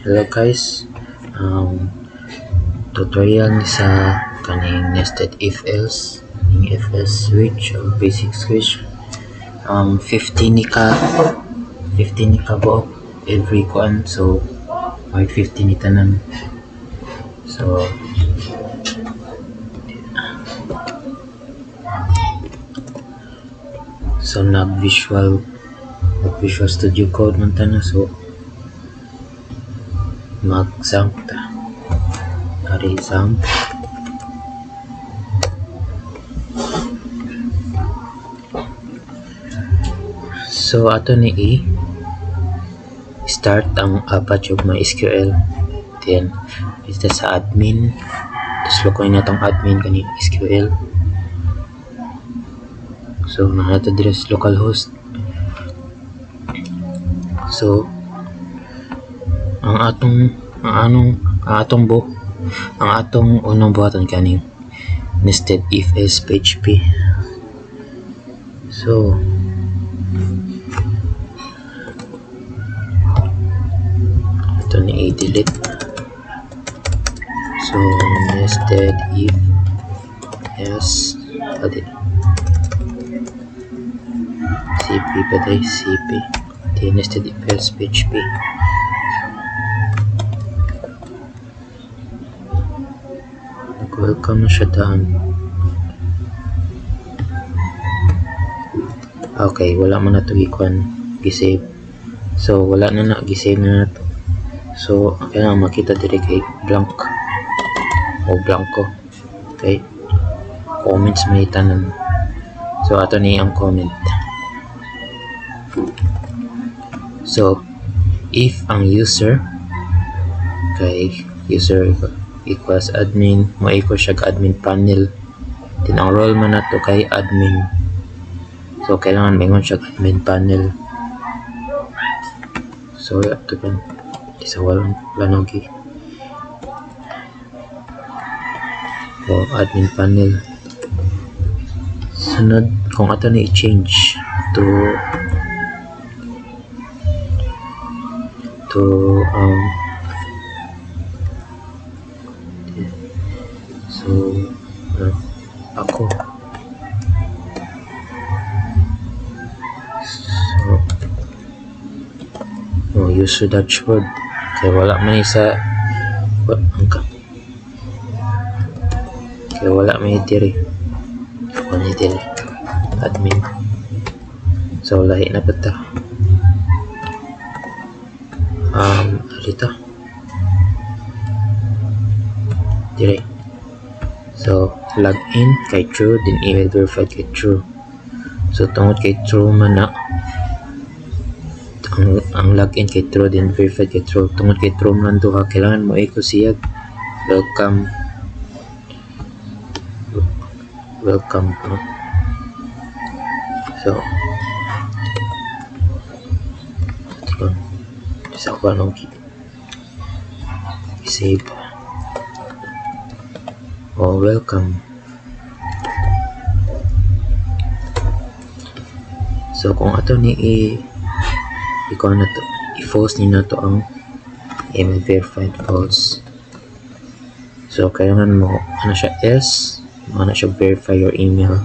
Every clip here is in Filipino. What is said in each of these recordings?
Hello guys, tutorial ni sa kaning nested if else ning if else switch o basic switch. 50 ni ka buok every kuan, so may 50 ni tanan. So nag visual studio code man tanan, so mag-zamp ta. Ari zamp. So ato ni start ang apat yung MySQL. Then ito sa admin. Tapos lukoy na tong admin kani SQL. So nato dire sa localhost. So ang atong unang buhaton kaning nested if else PHP. So ito ni i-delete. So nested if else cp paday cp the nested if else PHP. Welcome na siya daan. Okay, wala man na ito gisave. So wala na gisave na to. So kailangan makita dire kay blank o blanco. Okay, comments may tanan. So ato ni ang comment. So if ang user kay user equals admin, mo equal siya admin panel, then ang role man nato kay admin, so kailangan maingon siya admin panel. So ato kan isa walang lanogi o admin panel. Sunod kung ato ni i-change to ako. So user dashboard kaya wala man isa kaya wala man dire admin. So lahi na pata alita dire. So login kay true, then email verified kay true. So tungod kay true man na ang login kay true, then verified kay true. Tungod kay true man duha, kailangan mo echo siya welcome no? So isa ko anong save welcome. So kung ato ni ikaw na to i-false ni na to ang email verified false. So kailangan mo siya else siya verify your email.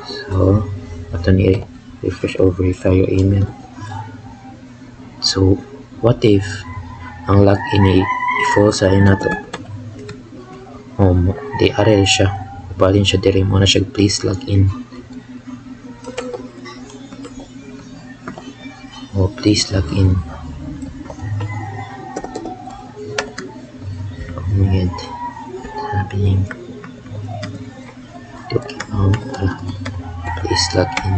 So ato ni refresh or verify your email. So what if ang login ni i-false ay na to, di arel siya, balin siya dire mo na siya please login please login. Comment sabihin please login.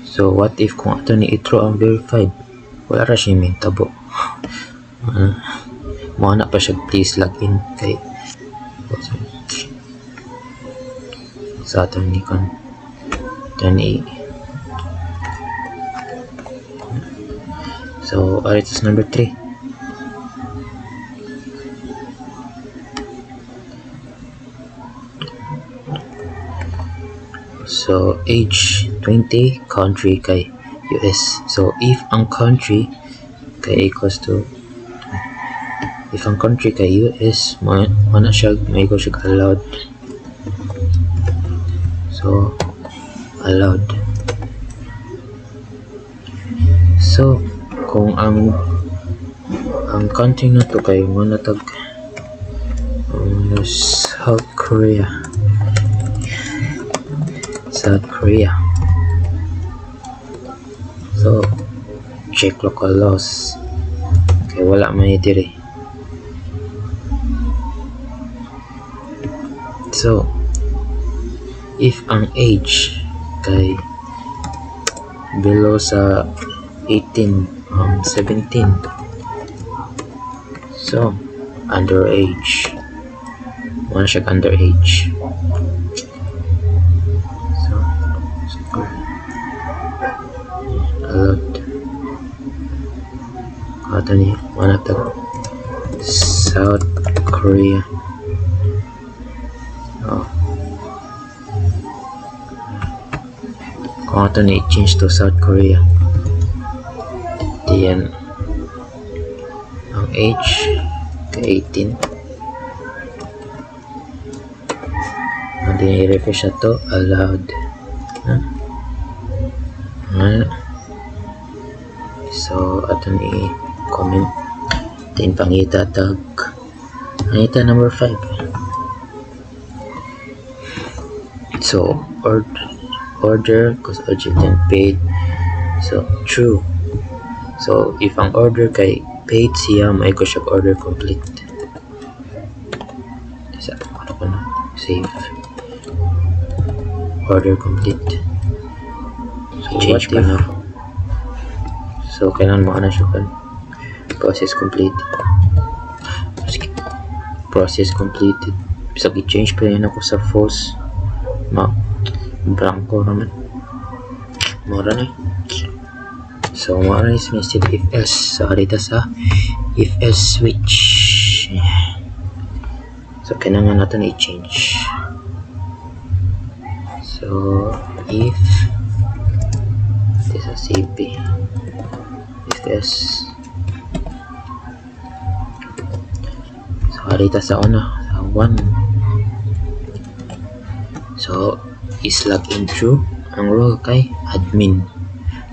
So what if kung ato ni i-true ang verified, wala ra siya may tabo. Mo na pa siya please login kay sa ato ni kon so aritos number 3. So age 20, country kay US. So if ang country kay equals to if ang country kay US, mana siya may ko siya allowed. So allowed. So kung ang country na to kay mana tag South Korea. So check local laws kay wala man diri. So if ang age kay below sa 18 17, so underage, wala siya underage. So allowed. Kato ni wala tag South Korea. Kung ito na i-change to South Korea, diyan ang age kay 18, and then i-refresh to allowed. So ito na i-comment din pangita tag pangita number 5. So order cause urgent and paid. So true. So if ang order kay paid siya, may ko siya order complete. Sa ano ko na save order complete. So change pa na. So kailangan mo na siya kan process completed. Process completed. Bisa i-change pa yun ako sa false. Blanco naman. Mura na. So mura is message if else. So dito sa if else switch. So kailangan natin i-change. So if this is CP if else. So dito sa una sa 1. So is login through ang role kay admin.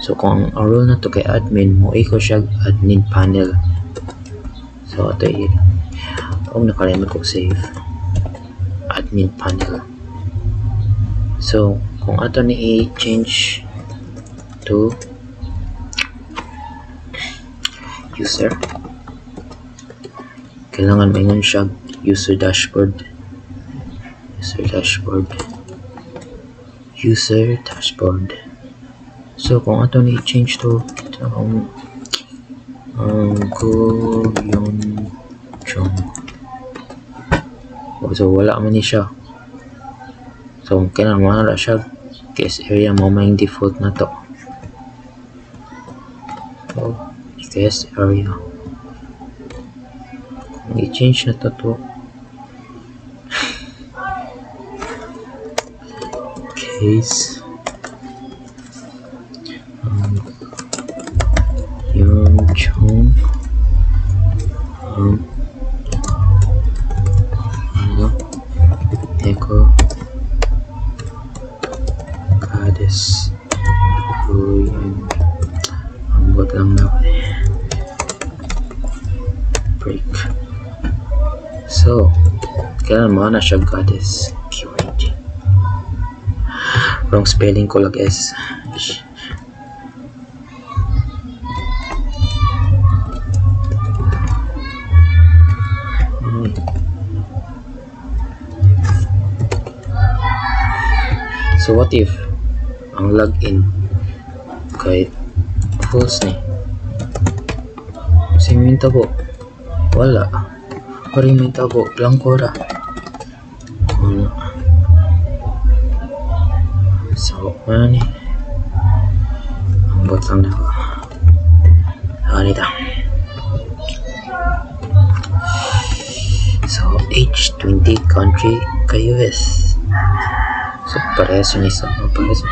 So kung ang role na to kay admin, mo iko siya admin panel. So ito yun. Kung nakalimot ko save admin panel. So kung ato ni i-change to user, kailangan maingon siya user dashboard. So kung ato ni change to Go Yon Chong. So wala man ni siya. So kailangan wala siya case area mo may default na to. So case area kung i-change na to case Yon Chong Echo Goddess Ruin ambot lang na break. So kailan mo na siya Goddess QAD. Wrong spelling ko lang guys. So what if ang login kay false ni? Siminta po wala. Pariminta po blanco ra. So ano ni? Ang bot lang na ako. Anita. So age 20 country kay US. So parehas yun isa. Parehas.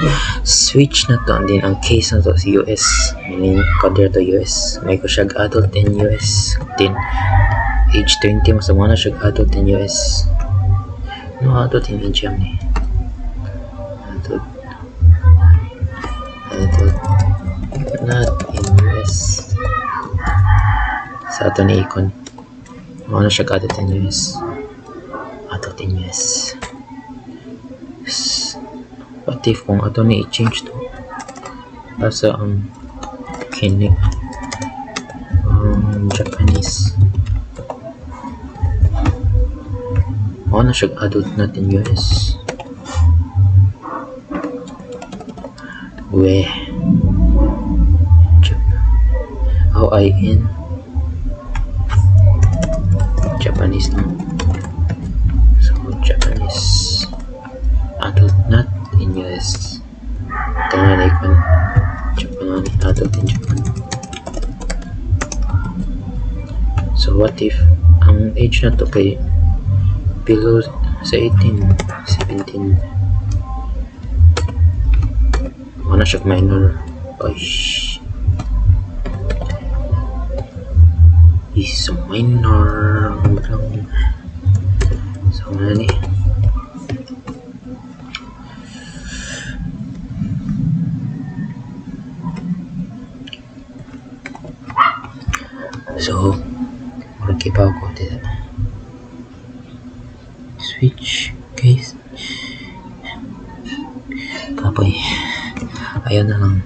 Switch na to. And then ang case na to si US. Meaning kader to US. May ko siya adult in US. Then age 20 mas mo na siya adult in US. No adult in India ni. Adult not in US. Sa ato ni Icon. Mo na siya adult in US. Adult in US. What if kung ato ni i-change to asa ang kinik Japanese mo na siya adult natin US we how I in Japanese no so Japanese adult not in US tangan icon Japan adult in Japan. So what if ang age na to kay below sa 18 17 wala siya minor is a minor so ano ni so magkipaw ko dito switch case kapoy ayun na lang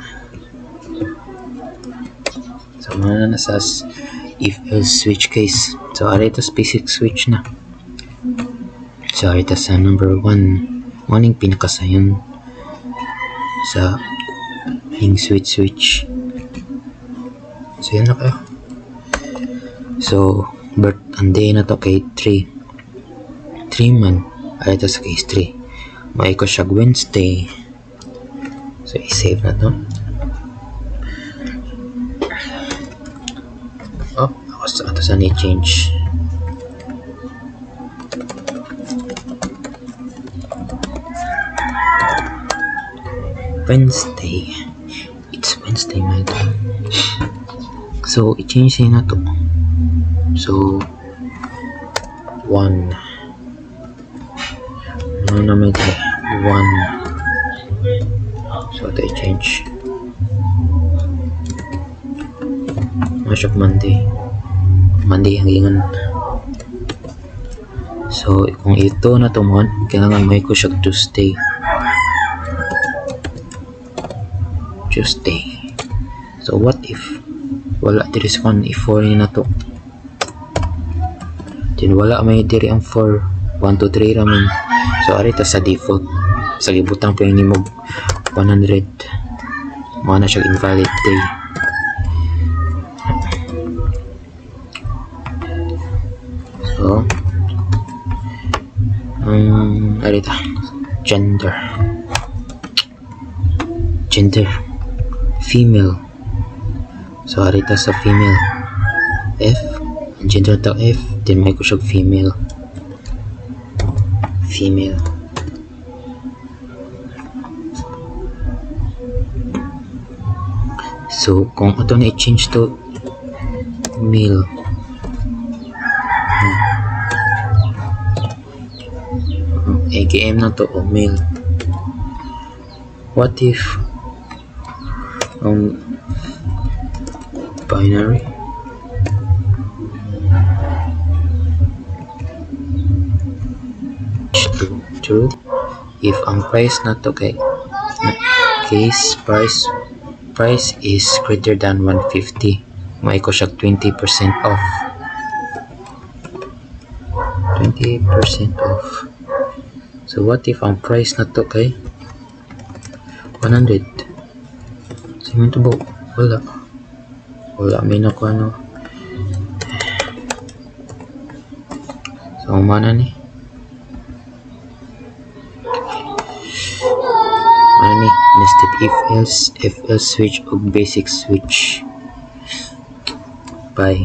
so mana na sa if else switch case so arito basic switch na so arito sa number 1 morning pinakasayon sa hing switch so yun na kayo so birth and day na to kay 3 man ay ito sa case 3 may ko siya Wednesday so i-save na to ako sa ato sa ni-change Wednesday it's Wednesday man so i-change na to so 1 ano naman ito 1 so ito i-change masyak Monday ang ingan so kung ito na to mo kailangan may ko siya Tuesday so what if wala diri sa kon i-4 na to din wala may diri ang 4 1 2 3 ramen so arito sa default sa libutan po yung nimog 100 mo na siya invalid day so arito gender female so arito sa female F gender to F then may ko siya female so kung ito na i-change to male AKM na to o male what if binary true if ang price na to kay case price is greater than 150 may ko siya 20% off 20% off so what if ang price na to kay 100 so yun to ba wala may nakuha no so umana ni nested if else switch o basic switch bye